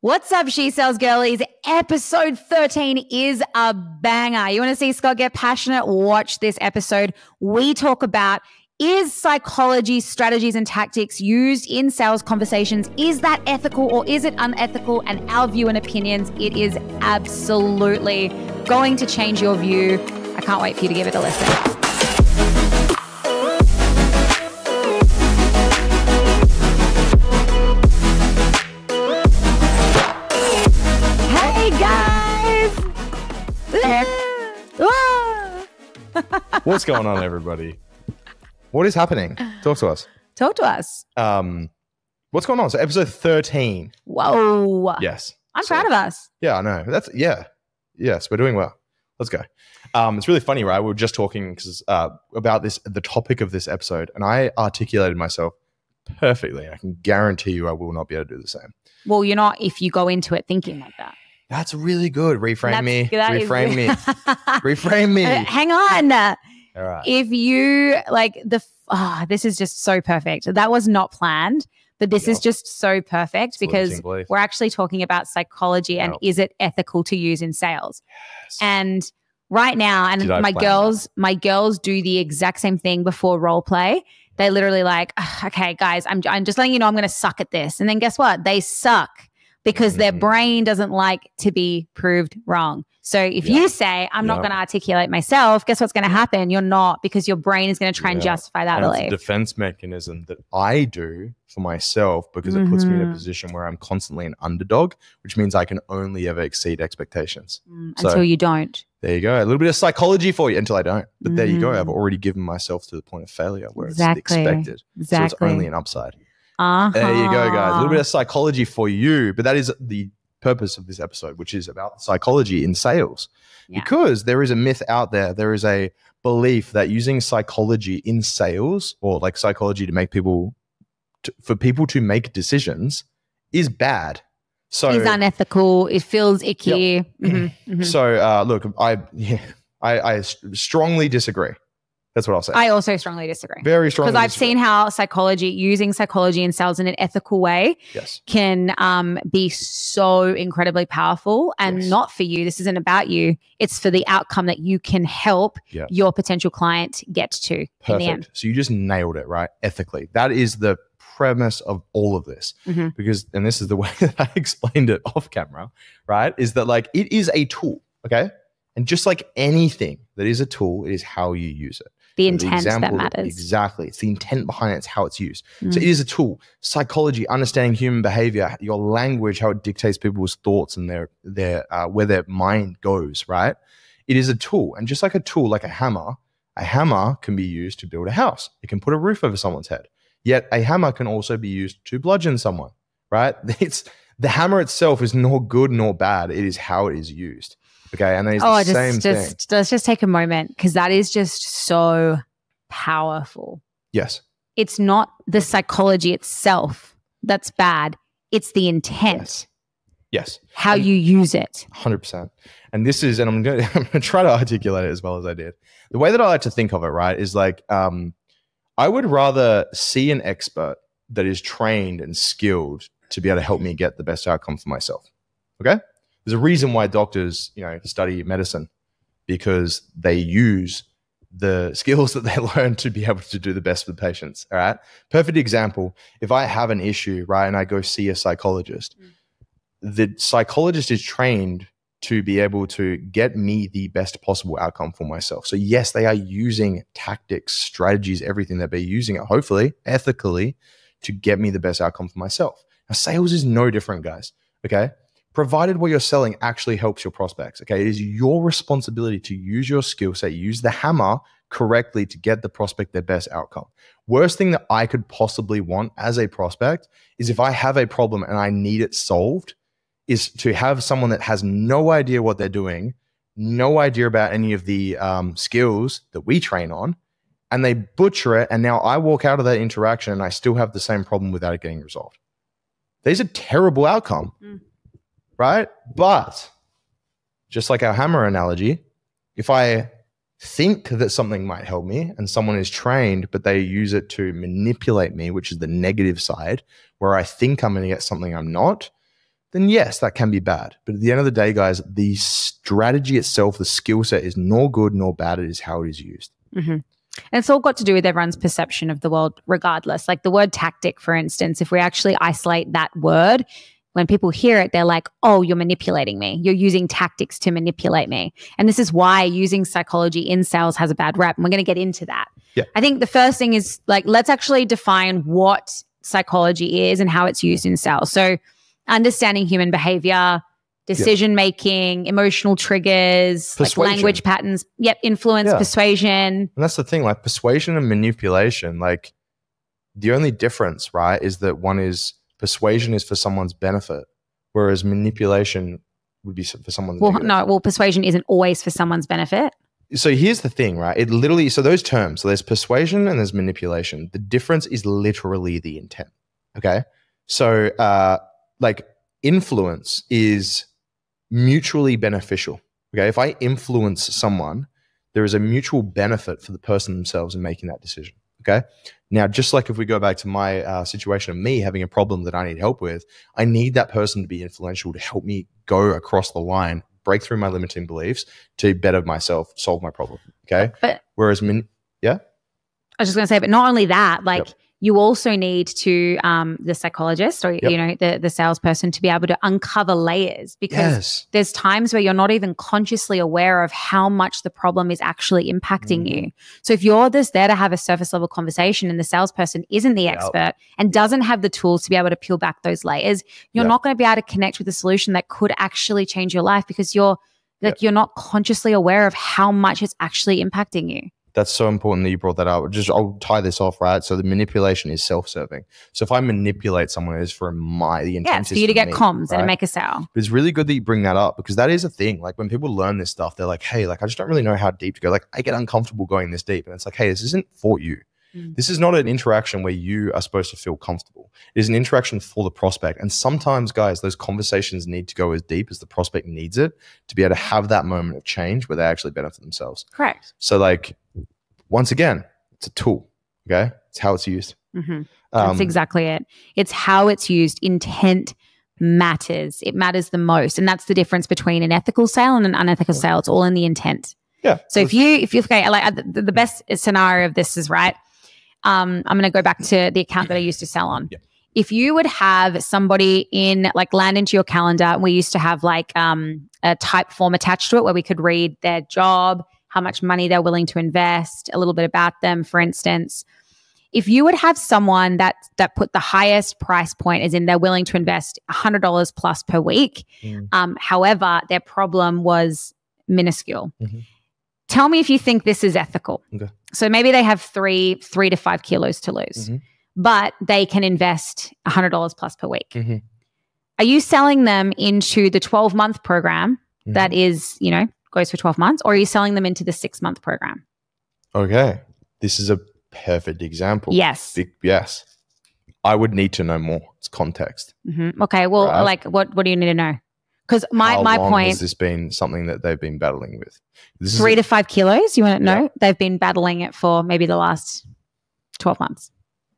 What's up, She Sells Girlies? Episode 13 is a banger. You want to see Scott get passionate? Watch this episode. We talk about, is psychology, strategies, and tactics used in sales conversations, is that ethical or is it unethical? And our view and opinions, it is absolutely going to change your view. I can't wait for you to give it a listen. What's going on, everybody? What is happening? Talk to us. Talk to us. What's going on? So episode 13. Whoa. Yes. I'm proud of us. Yeah, I know. Yes, we're doing well. Let's go. It's really funny, right? We were just talking about the topic of this episode, and I articulated myself perfectly. I can guarantee you I will not be able to do the same. Well, you're not if you go into it thinking like that. That's really good. Reframe me. Reframe me. Hang on. All right. If you this is just so perfect. That was not planned, but this is just so perfect because we're actually talking about psychology and is it ethical to use in sales? Yes. And right now, and my girls do the exact same thing before role play. They literally like, okay, guys, I'm just letting you know I'm going to suck at this. And then guess what? They suck. Because their brain doesn't like to be proved wrong. So if you say, I'm not going to articulate myself, guess what's going to happen? You're not, because your brain is going to try and justify that belief. It's a defense mechanism that I do for myself because it puts me in a position where I'm constantly an underdog, which means I can only ever exceed expectations. Until you don't. There you go. A little bit of psychology for you until I don't. But there you go. I've already given myself to the point of failure where it's expected. So it's only an upside. There you go, guys. A little bit of psychology for you, but that is the purpose of this episode, which is about psychology in sales. Because there is a myth out there. There is a belief that using psychology in sales, or like psychology to make people, for people to make decisions, is bad. So it's unethical. It feels icky. Yep. So look, I strongly disagree. That's what I'll say. I also strongly disagree. Very strongly Because I've seen how using psychology in sales in an ethical way can be so incredibly powerful and not for you. This isn't about you. It's for the outcome that you can help your potential client get to in the end. So you just nailed it, right? Ethically. That is the premise of all of this. Because, and this is the way that I explained it off camera, right? Is that like it is a tool, okay? And just like anything that is a tool, it is how you use it. The intent that matters. Exactly. It's the intent behind it. It's how it's used. So it is a tool. Psychology, understanding human behavior, your language, how it dictates people's thoughts and their where their mind goes, right? It is a tool. And just like a tool, like a hammer can be used to build a house. It can put a roof over someone's head. Yet a hammer can also be used to bludgeon someone, right? The hammer itself is nor good nor bad. It is how it is used. Okay, and it's the same thing. Let's just take a moment because that is just so powerful. Yes. It's not the psychology itself that's bad. It's the intent. Yes. How you use it. 100%. And this is, and I'm going to try to articulate it as well as I did. The way that I like to think of it, right, is like I would rather see an expert that is trained and skilled to be able to help me get the best outcome for myself. Okay? There's a reason why doctors, study medicine, because they use the skills that they learn to be able to do the best for the patients. All right. Perfect example. If I have an issue, right, and I go see a psychologist, the psychologist is trained to be able to get me the best possible outcome for myself. So yes, they are using tactics, strategies, everything that they're using it, hopefully ethically, to get me the best outcome for myself. Now, sales is no different, guys. Okay. Provided what you're selling actually helps your prospects, okay? It is your responsibility to use your skill set, use the hammer correctly to get the prospect their best outcome. Worst thing that I could possibly want as a prospect is if I have a problem and I need it solved, is to have someone that has no idea what they're doing, no idea about any of the skills that we train on, and they butcher it, and now I walk out of that interaction and I still have the same problem without it getting resolved. There's a terrible outcome. Right? But just like our hammer analogy, if I think that something might help me and someone is trained, but they use it to manipulate me, which is the negative side, where I think I'm going to get something I'm not, then yes, that can be bad. But at the end of the day, guys, the strategy itself, the skill set is nor good nor bad. It is how it is used. Mm-hmm. And it's all got to do with everyone's perception of the world regardless. Like the word tactic, for instance, if we actually isolate that word, when people hear it, they're like, oh, you're manipulating me. You're using tactics to manipulate me. And this is why using psychology in sales has a bad rep. And we're going to get into that. Yeah. I think the first thing is like, let's actually define what psychology is and how it's used in sales. So understanding human behavior, decision-making, emotional triggers, like language patterns, influence, persuasion. And that's the thing, like persuasion and manipulation, like the only difference, right, is that one is persuasion is for someone's benefit, whereas manipulation would be for someone's negative. Persuasion isn't always for someone's benefit. So here's the thing, right? It literally, so those terms, so there's persuasion and there's manipulation. The difference is literally the intent, okay? So like influence is mutually beneficial, okay? If I influence someone, there is a mutual benefit for the person themselves in making that decision, okay? Now, just like if we go back to my situation of me having a problem that I need help with, I need that person to be influential to help me go across the line, break through my limiting beliefs to better myself, solve my problem, okay? But whereas, I was just going to say, but not only that, like you also need to the psychologist or you know the salesperson to be able to uncover layers, because there's times where you're not even consciously aware of how much the problem is actually impacting you. So if you're just there to have a surface level conversation and the salesperson isn't the expert and doesn't have the tools to be able to peel back those layers, you're not going to be able to connect with a solution that could actually change your life, because you're you're not consciously aware of how much it's actually impacting you. That's so important that you brought that up. I'll tie this off, right? So the manipulation is self-serving. So if I manipulate someone, it is for the intent is for you to get me, comms right? and make a sale. But it's really good that you bring that up, because that is a thing. Like when people learn this stuff, they're like, hey, like I just don't really know how deep to go. Like I get uncomfortable going this deep. And it's like, hey, this isn't for you. This is not an interaction where you are supposed to feel comfortable. It is an interaction for the prospect. And sometimes, guys, those conversations need to go as deep as the prospect needs it to be able to have that moment of change where they actually benefit themselves. Correct. So like, once again, it's a tool, okay? It's how it's used. That's exactly it. It's how it's used. Intent matters. It matters the most. And that's the difference between an ethical sale and an unethical sale. It's all in the intent. Yeah. So if you okay, like the best scenario of this is, right, I'm going to go back to the account that I used to sell on. Yeah. If you would have somebody land into your calendar, and we used to have like a type form attached to it where we could read their job, how much money they're willing to invest, a little bit about them, for instance. If you would have someone that put the highest price point, as in they're willing to invest $100 plus per week, however, their problem was minuscule. Tell me if you think this is ethical. Okay. So maybe they have 3 to 5 kilos to lose, but they can invest $100 plus per week. Are you selling them into the 12-month program that is, goes for 12 months, or are you selling them into the 6-month program? Okay. This is a perfect example. Yes. Yes. I would need to know more. It's context. Okay. Well, like what do you need to know? Because my point. How long has this been something that they've been battling with? 3 to 5 kilos. You want to know? They've been battling it for maybe the last 12 months.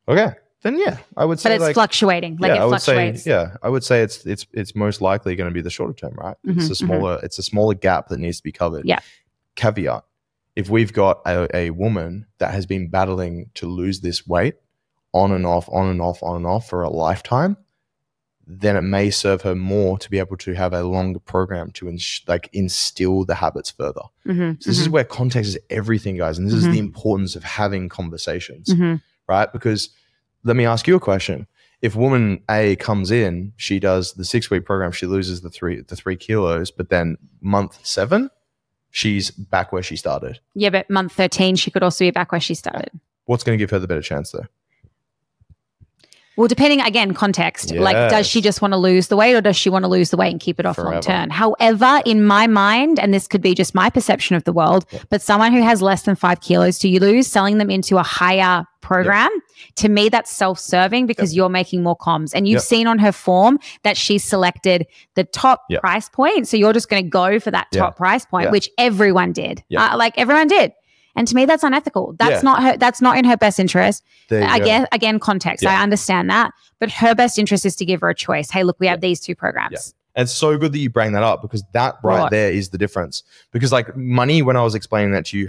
Okay. Then I would say, but it's fluctuating. Like it fluctuates. I would say it's most likely going to be the shorter term, right? It's a smaller gap that needs to be covered. Yeah. Caveat: if we've got a woman that has been battling to lose this weight on and off for a lifetime, then it may serve her more to be able to have a longer program to instill the habits further. So this is where context is everything, guys, and this is the importance of having conversations, right? Because let me ask you a question. If woman A comes in, she does the 6-week program, she loses the 3 kilos, but then month 7, she's back where she started. Yeah, but month 13, she could also be back where she started. What's going to give her the better chance though? Well, depending, again, context. Yes. Like, does she just want to lose the weight, or does she want to lose the weight and keep it off long term? However, in my mind, and this could be just my perception of the world, but someone who has less than 5 kilos to lose, selling them into a higher program, to me, that's self-serving, because you're making more comms. And you've seen on her form that she selected the top price point. So you're just going to go for that top price point, which everyone did. Like everyone did. And to me, that's unethical. That's not in her best interest. Again, context. I understand that. But her best interest is to give her a choice. Hey, look, we have these two programs. Yeah. And it's so good that you bring that up, because that right there is the difference. Because like money, when I was explaining that to you,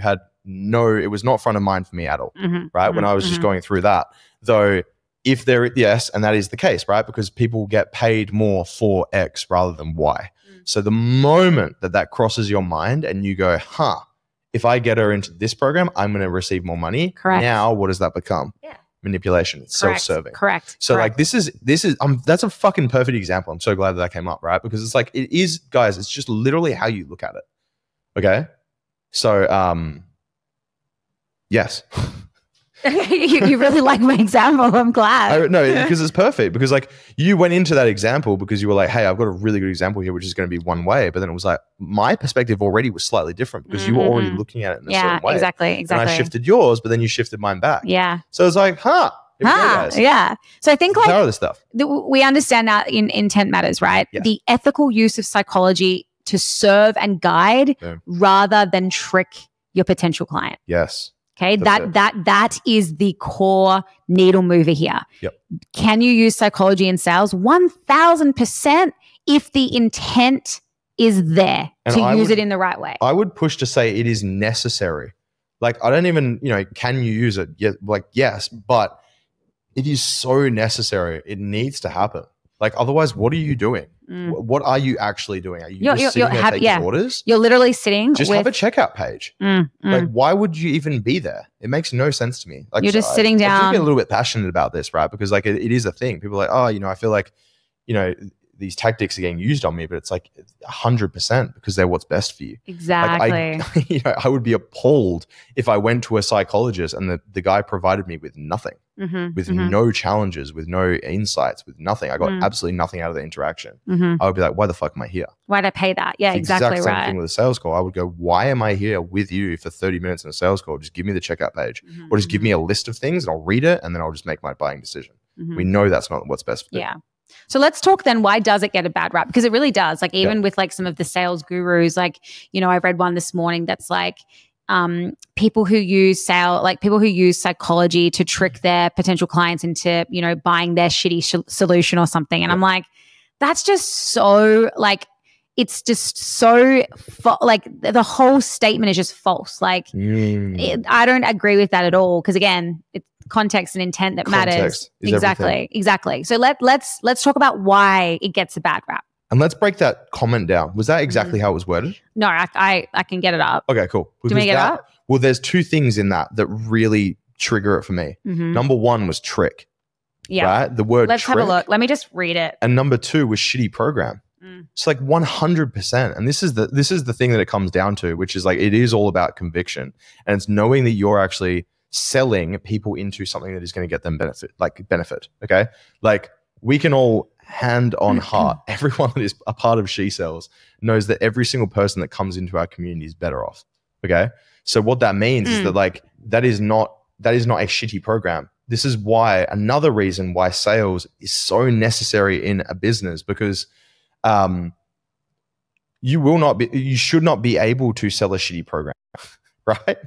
it was not front of mind for me at all, right? When I was just going through that. Though if and that is the case, right? Because people get paid more for X rather than Y. So the moment that crosses your mind and you go, if I get her into this program, I'm going to receive more money. Correct. Now, what does that become? Yeah. Manipulation. It's self-serving. Correct. So like this is that's a fucking perfect example. I'm so glad that came up, right? Because it's like, it is, guys, it's just literally how you look at it. Okay. So, yes. you really like my example. I'm glad. No, because it's perfect. Because like you went into that example because you were like, hey, I've got a really good example here, which is going to be one way. But then it was like, my perspective already was slightly different because you were already looking at it in a certain way. Exactly. And I shifted yours, but then you shifted mine back. Yeah. So it's like, yeah. So I think like power of this stuff. We understand that in intent matters, right? Yes. The ethical use of psychology to serve and guide rather than trick your potential client. Yes. Okay, that is the core needle mover here. Yep. Can you use psychology in sales? 1000% if the intent is there to use it in the right way. I would push to say it is necessary. Like, I don't even, can you use it? Yeah, like, yes, but it is so necessary. It needs to happen. Like, otherwise, what are you doing? What are you actually doing? Are you just sitting there taking orders? You're literally sitting have a checkout page. Like, why would you even be there? It makes no sense to me. Like, you're just sitting down. I'm just getting a little bit passionate about this, right? Because like it is a thing. People are like, oh, I feel like, these tactics are getting used on me, but it's like 100% because they're what's best for you. Exactly. Like I would be appalled if I went to a psychologist and the guy provided me with nothing, with no challenges, with no insights, with nothing. I got absolutely nothing out of the interaction. I would be like, why the fuck am I here? Why'd I pay that? Yeah, it's exactly the exact same thing with a sales call. I would go, why am I here with you for 30 minutes in a sales call? Just give me the checkout page or just give me a list of things and I'll read it and then I'll just make my buying decision. We know that's not what's best for you. Yeah. So let's talk then, why does it get a bad rap? Because it really does. Like even with like some of the sales gurus, like, I read one this morning that's like people who use psychology to trick their potential clients into, buying their shitty solution or something. And I'm like, that's just so like, it's just so like the whole statement is just false. Like I don't agree with that at all. Because again, it's context and intent that matters. Exactly. So let's talk about why it gets a bad rap. And let's break that comment down. Was that exactly how it was worded? No, I can get it up. Okay, cool. Do you want to get it up? Well, there's two things in that really trigger it for me. Number one was trick. Yeah. Right? The word Let's trick. have a look. Let me just read it. And number two was shitty program. It's like 100%. And this is the thing that it comes down to, which is like, it is all about conviction. And it's knowing that you're actually selling people into something that is going to get them benefit. Okay. Like we can all hand on heart, everyone that is a part of She Sells knows that every single person that comes into our community is better off. Okay. So what that means is that like, that is not a shitty program. This is another reason why sales is so necessary in a business, because you should not be able to sell a shitty program, right?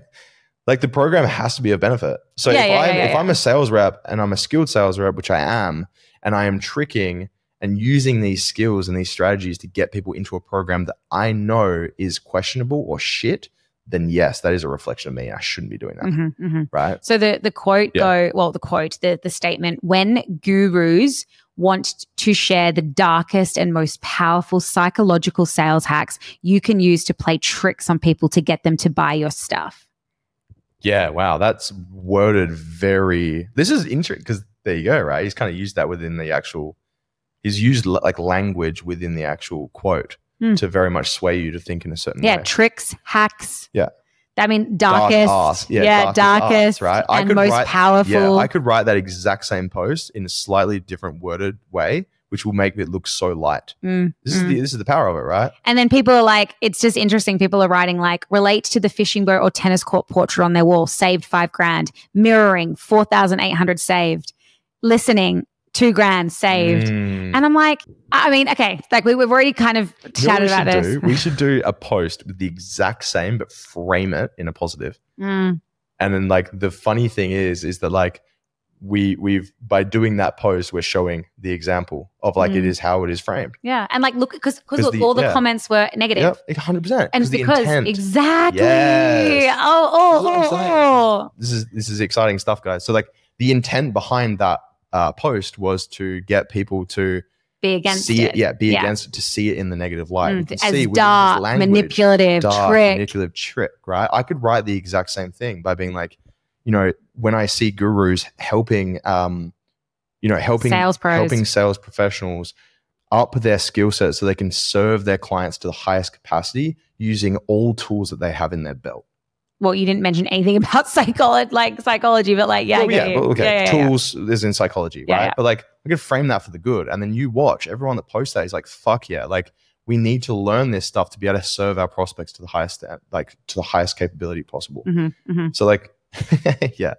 Like the program has to be a benefit. So if I'm a sales rep and I'm a skilled sales rep, which I am, and I am tricking and using these skills and these strategies to get people into a program that I know is questionable or shit, then yes, that is a reflection of me. I shouldn't be doing that, right? So the quote the statement, when gurus want to share the darkest and most powerful psychological sales hacks you can use to play tricks on people to get them to buy your stuff. Yeah, wow, that's worded very. This is interesting because there you go, right? He's kind of used that within the actual. He's used like language within the actual quote to very much sway you to think in a certain way. Yeah, tricks, hacks. Yeah. I mean, darkest. Darkest, right? And most powerful. Yeah, I could write that exact same post in a slightly different worded way, which will make it look so light. This is the power of it, right? And then people are like, it's just interesting. People are writing like, relate to the fishing boat or tennis court portrait on their wall, saved $5,000, mirroring 4,800 saved, listening $2,000 saved. And I'm like, I mean, okay, like we've already kind of chatted about this. We should do a post with the exact same, but frame it in a positive. And then like the funny thing is that like we've by doing that post, we're showing the example of like it is how it is framed. Yeah. And like, look, because look, all the comments were negative. Yep, 100%. And because exactly. Yes. Oh. This is exciting stuff, guys. So like the intent behind that post was to get people to be against it. Against it, to see it in the negative light. As dark, manipulative trick, right? I could write the exact same thing by being like, you know, when I see gurus helping sales professionals up their skill set so they can serve their clients to the highest capacity using all tools that they have in their belt. Well, you didn't mention anything about psychology, but like, tools is in psychology, right? Yeah. But like, I could frame that for the good. And then you watch everyone that posts that is like, fuck yeah. Like we need to learn this stuff to be able to serve our prospects to the highest, capability possible. So like, yeah,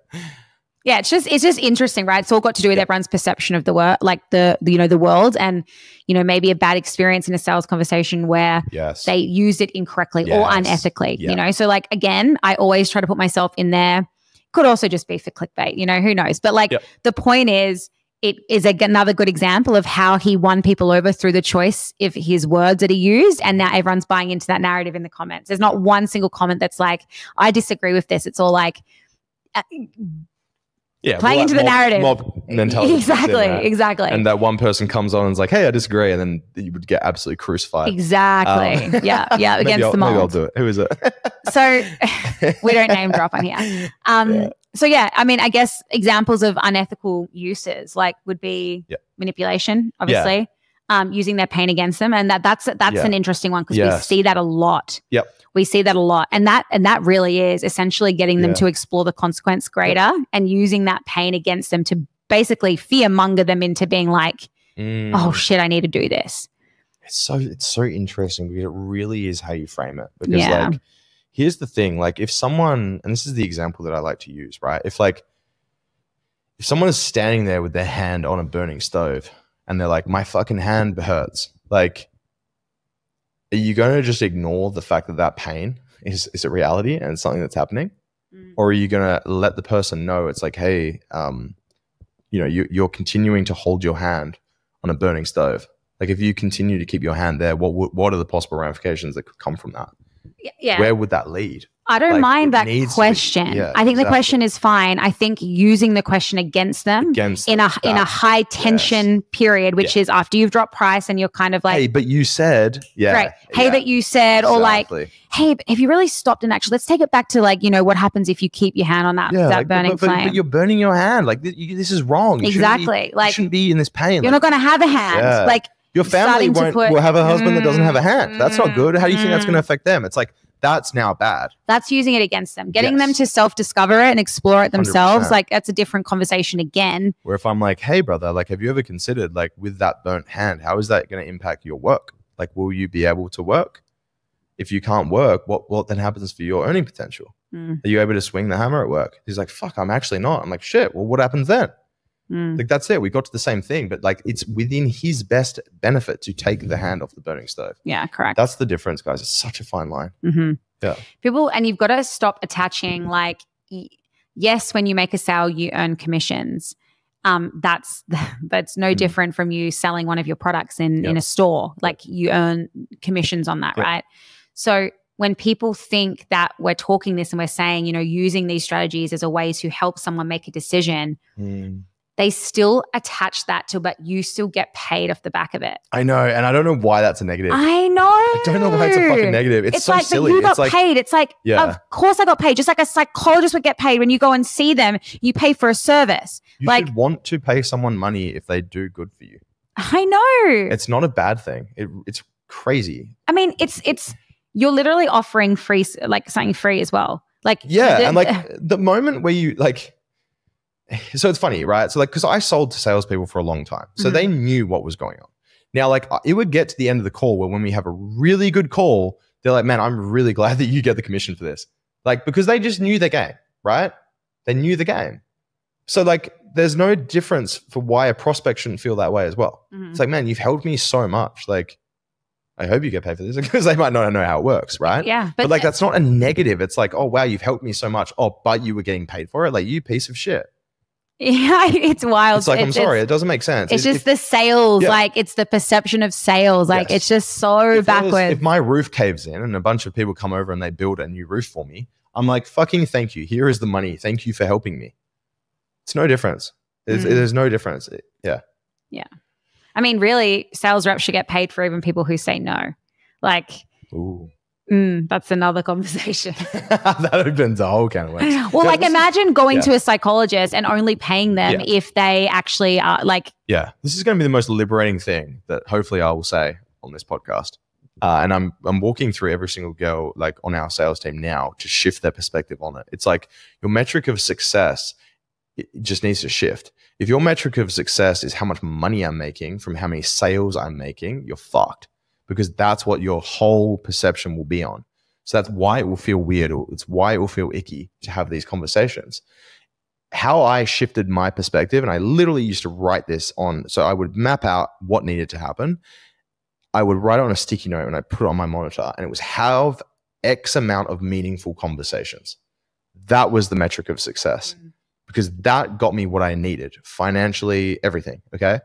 it's just interesting, right? It's all got to do with everyone's perception of the world, like the world, and maybe a bad experience in a sales conversation where they used it incorrectly or unethically. So like, again, I always try to put myself in there. Could also just be for clickbait, who knows? But like the point is, it is another good example of how he won people over through the choice of his words that he used. And now everyone's buying into that narrative in the comments. There's not one single comment that's like, I disagree with this. It's all like, playing into the narrative. Mob mentality. Exactly. And that one person comes on and is like, hey, I disagree. And then you would get absolutely crucified. Exactly. Yeah. Against the mold. Maybe I'll do it. Who is it? So we don't name drop on here. So yeah, I mean, I guess examples of unethical uses like would be manipulation, obviously, using their pain against them. And that's an interesting one because we see that a lot. Yep. We see that a lot. And that really is essentially getting them to explore the consequence greater and using that pain against them to basically fearmonger them into being like, oh shit, I need to do this. It's so interesting because it really is how you frame it. Because like, here's the thing, like if someone, and this is the example that I like to use, right? If someone is standing there with their hand on a burning stove and they're like, my fucking hand hurts, like, are you going to just ignore the fact that pain is a reality and it's something that's happening? Or are you going to let the person know it's like, hey, you're continuing to hold your hand on a burning stove. Like if you continue to keep your hand there, what are the possible ramifications that could come from that? Yeah. Where would that lead? I don't mind that question. I think the question is fine. I think using the question against them in a high tension period, which is after you've dropped price and you're kind of like, hey, but you said, right. Hey, but you said, or like, hey, have you really stopped and actually let's take it back to like, what happens if you keep your hand on that burning flame? But you're burning your hand. Like this is wrong. You shouldn't be in this pain. You're not going to have a hand. Like your family will have a husband that doesn't have a hand. That's not good. How do you think that's going to affect them? It's like, that's now bad. That's using it against them. Getting them to self-discover it and explore it themselves. 100%. Like that's a different conversation again. Where if I'm like, hey brother, like have you ever considered like with that burnt hand, how is that going to impact your work? Like will you be able to work? If you can't work, what then happens for your earning potential? Are you able to swing the hammer at work? He's like, fuck, I'm actually not. I'm like, shit, well what happens then? Like that's it. We got to the same thing, but like it's within his best benefit to take the hand off the burning stove. Yeah, correct. That's the difference, guys. It's such a fine line. Yeah. And you've got to stop attaching like, yes, when you make a sale, you earn commissions. That's no different from you selling one of your products in a store. Like you earn commissions on that, right? So when people think that we're talking this and we're saying, using these strategies as a way to help someone make a decision, they still attach that to, but you still get paid off the back of it. I know. And I don't know why that's a negative. I know. I don't know why it's a fucking negative. It's so like, silly. But you got paid. It's like, of course I got paid. Just like a psychologist would get paid when you go and see them, you pay for a service. You should want to pay someone money if they do good for you. I know. It's not a bad thing. It's crazy. I mean, it's you're literally offering free, like something free as well. Like, and like the moment where you like, so it's funny, right? So like, because I sold to salespeople for a long time. So they knew what was going on. Now, like it would get to the end of the call where when we have a really good call, they're like, man, I'm really glad that you get the commission for this. Like, because they just knew the game, right? They knew the game. So like there's no difference for why a prospect shouldn't feel that way as well. It's like, man, you've helped me so much. Like, I hope you get paid for this, because they might not know how it works, right? Yeah. But like, that's not a negative. It's like, oh, wow, you've helped me so much. Oh, but you were getting paid for it. Like, you piece of shit. Yeah, it's wild. It's like, I'm sorry, it doesn't make sense. It's just the sales, like it's the perception of sales. Like it's just so backwards. If my roof caves in and a bunch of people come over and they build a new roof for me, I'm like, fucking thank you. Here is the money. Thank you for helping me. It's no difference. There's no difference. Yeah. I mean, really, sales reps should get paid for even people who say no. Like, that's another conversation. That opens a whole can of worms. Well, like imagine going to a psychologist and only paying them if they actually are like. Yeah, this is going to be the most liberating thing that hopefully I will say on this podcast. And I'm walking through every single girl like on our sales team now to shift their perspective on it. It's like your metric of success, it just needs to shift. If your metric of success is how much money I'm making from how many sales I'm making, you're fucked, because that's what your whole perception will be on. So that's why it will feel weird. It's why it will feel icky to have these conversations. How I shifted my perspective, and I literally used to write this on, so I would map out what needed to happen. I would write it on a sticky note and I put it on my monitor, and it was have X amount of meaningful conversations. That was the metric of success, because that got me what I needed financially, everything. Okay.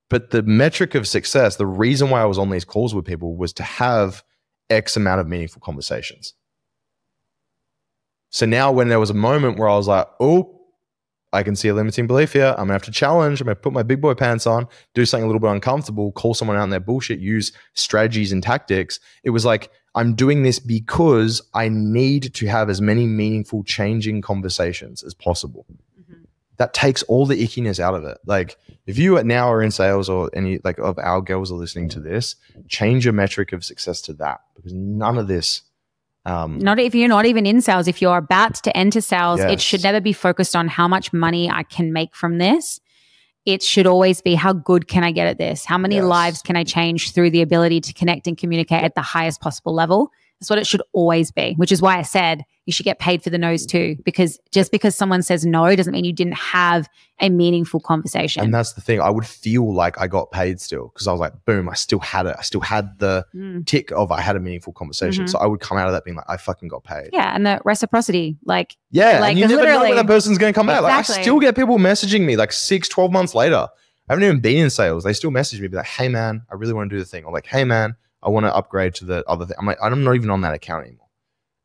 But the metric of success, the reason why I was on these calls with people was to have X amount of meaningful conversations. So now when there was a moment where I was like, oh, I can see a limiting belief here. I'm going to have to challenge. I'm going to put my big boy pants on, do something a little bit uncomfortable, call someone out on their bullshit, use strategies and tactics. It was like, I'm doing this because I need to have as many meaningful, changing conversations as possible. That takes all the ickiness out of it. Like if you now are in sales, or any like of our girls are listening to this, change your metric of success to that, because none of this. Not if you're not even in sales, if you're about to enter sales, it should never be focused on how much money I can make from this. It should always be, how good can I get at this? How many lives can I change through the ability to connect and communicate at the highest possible level? That's what it should always be, which is why I said you should get paid for the no's too, because just because someone says no doesn't mean you didn't have a meaningful conversation. And that's the thing. I would feel like I got paid still, because I was like, boom, I still had it. I still had the tick of I had a meaningful conversation. So I would come out of that being like, I fucking got paid. Yeah. And the reciprocity, like, and you never know when that person's going to come out. Like, I still get people messaging me like 6-12 months later. I haven't even been in sales. They still message me, be like, hey man, I really want to do the thing. Or like, hey man, I want to upgrade to the other thing. I'm like, I'm not even on that account anymore.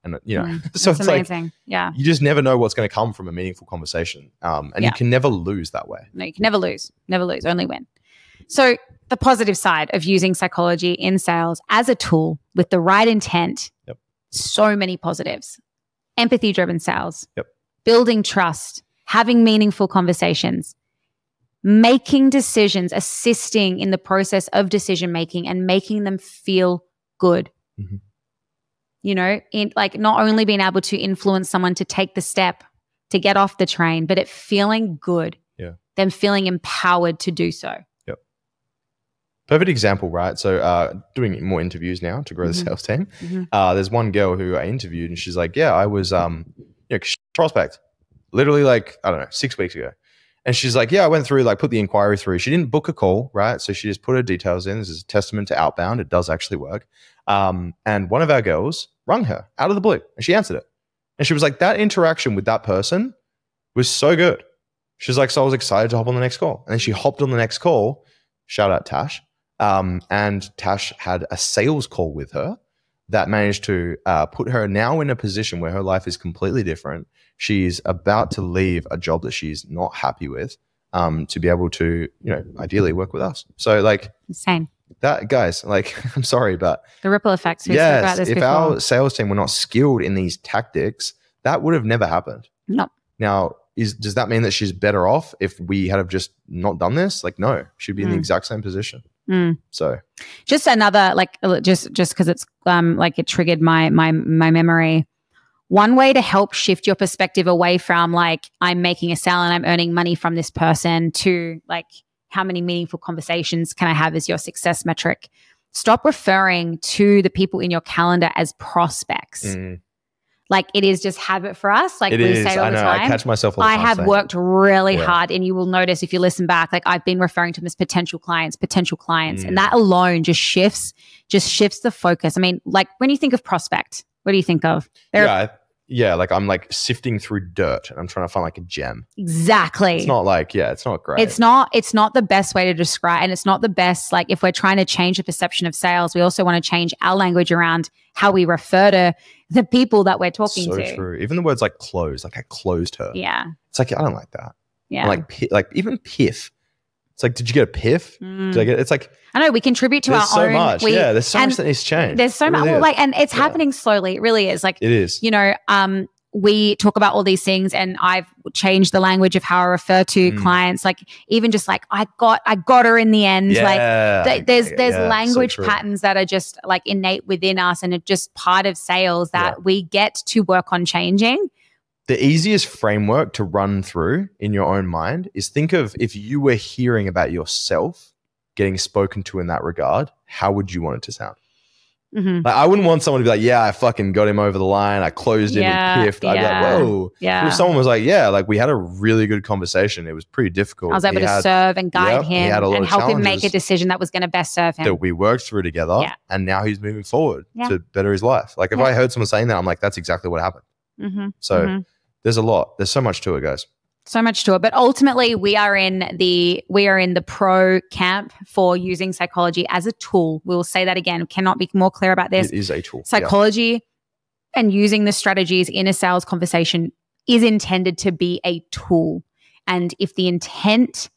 And you know, so it's amazing. Like, you just never know what's going to come from a meaningful conversation. And you can never lose that way. No, you can never lose, only win. So the positive side of using psychology in sales as a tool with the right intent, so many positives. Empathy-driven sales, building trust, having meaningful conversations, making decisions, assisting in the process of decision-making and making them feel good. You know, in like not only being able to influence someone to take the step to get off the train, but it feeling good, them feeling empowered to do so. Perfect example, right? So doing more interviews now to grow the sales team. There's one girl who I interviewed and she's like, yeah, I was prospect literally like, I don't know, 6 weeks ago. And she's like, yeah, I went through, like put the inquiry through. She didn't book a call, right? So she just put her details in. This is a testament to outbound. It does actually work. And one of our girls rung her out of the blue and she answered it. And she was like, that interaction with that person was so good. She's like, so I was excited to hop on the next call. And then she hopped on the next call. Shout out Tash. And Tash had a sales call with her that managed to put her now in a position where her life is completely different. She's about to leave a job that she's not happy with to be able to, you know, ideally work with us. So like insane. That, guys, like, I'm sorry, but the ripple effects. We spoke about this if before. our sales team were not skilled in these tactics, that would have never happened. No. Now, does that mean that she's better off if we had have just not done this? Like, no, she'd be in the exact same position. So just another, like, just because it's like it triggered my memory. One way to help shift your perspective away from like, I'm making a sale and I'm earning money from this person to like, how many meaningful conversations can I have as your success metric? Stop referring to the people in your calendar as prospects. Like it is just habit for us. Like it we is. say all the time. I catch myself all the time. I have worked really hard, and you will notice if you listen back, like I've been referring to them as potential clients, and that alone just shifts the focus. I mean, like when you think of prospect, what do you think of? Like I'm like sifting through dirt and I'm trying to find like a gem. Exactly. It's not like, it's not great. It's not the best way to describe, and it's not the best, like if we're trying to change the perception of sales, we also want to change our language around how we refer to the people that we're talking to. So true. Even the words like close, like I closed her. Yeah. It's like, I don't like that. Yeah. Like even piff. It's like, did you get a piff? Did I get? It's like, I know we contribute to our own. So much. There's so much that needs to change. There's so much, and it's happening slowly. It really is. Like it is. We talk about all these things, and I've changed the language of how I refer to clients. Like even just like I got her in the end. Yeah. Like there's language patterns that are just like innate within us, and it's just part of sales that we get to work on changing. The easiest framework to run through in your own mind is think of if you were hearing about yourself getting spoken to in that regard, how would you want it to sound? Like I wouldn't want someone to be like, I fucking got him over the line. I closed him, he piffed. I'd be like, whoa. Yeah. But if someone was like, like we had a really good conversation. It was pretty difficult. I was able to serve and guide him and help him make a decision that was going to best serve him. That we worked through together and now he's moving forward to better his life. Like if I heard someone saying that, I'm like, that's exactly what happened. So there's a lot. There's so much to it, guys. So much to it. But ultimately we are in the pro camp for using psychology as a tool. We will say that again. Cannot be more clear about this. It is a tool. Psychology and using the strategies in a sales conversation is intended to be a tool. And if the intent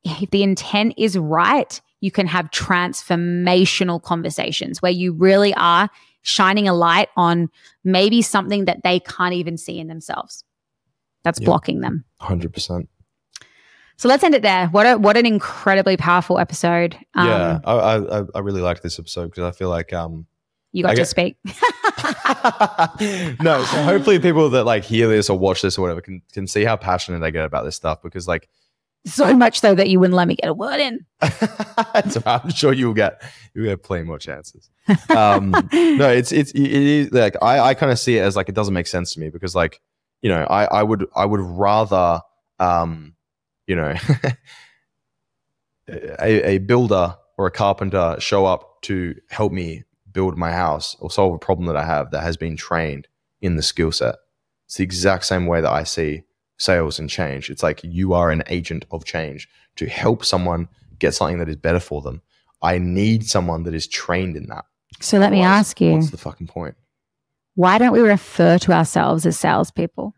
is right, you can have transformational conversations where you really are shining a light on maybe something that they can't even see in themselves. That's blocking them. 100%. So let's end it there. What an incredibly powerful episode. I really like this episode because I feel like you got to speak. No, so hopefully people that like hear this or watch this or whatever can see how passionate I get about this stuff, because like so much so that you wouldn't let me get a word in. So I'm sure you'll get plenty more chances. No, it is like I kind of see it as like it doesn't make sense to me, because like, I would rather a builder or a carpenter show up to help me build my house or solve a problem that I have that has been trained in the skill set. It's the exact same way that I see sales and change. It's like you are an agent of change to help someone get something that is better for them. I need someone that is trained in that. So let me ask you, what's the fucking point? Why don't we refer to ourselves as salespeople?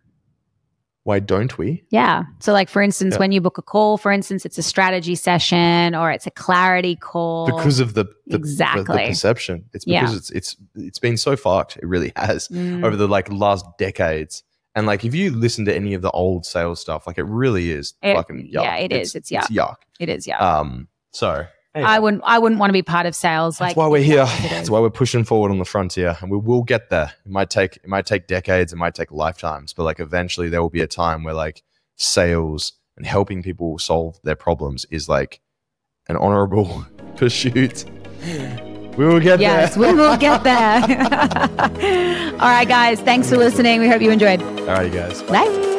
Why don't we? Yeah. So like, for instance, when you book a call, for instance, it's a strategy session or it's a clarity call. Because of the perception. It's because it's been so fucked. It really has over the like last decades. And like, if you listen to any of the old sales stuff, like it really is fucking yuck. Yeah, it is. It's yuck. It's yuck. It is yuck. So anyway. I wouldn't want to be part of sales. That's why we're here. That's why we're pushing forward on the frontier, and we will get there. It might take decades. It might take lifetimes, but like eventually there will be a time where like sales and helping people solve their problems is like an honorable pursuit. We will get there. Yes, we will get there. All right, guys. Thanks for listening. We hope you enjoyed. All right, guys. Bye.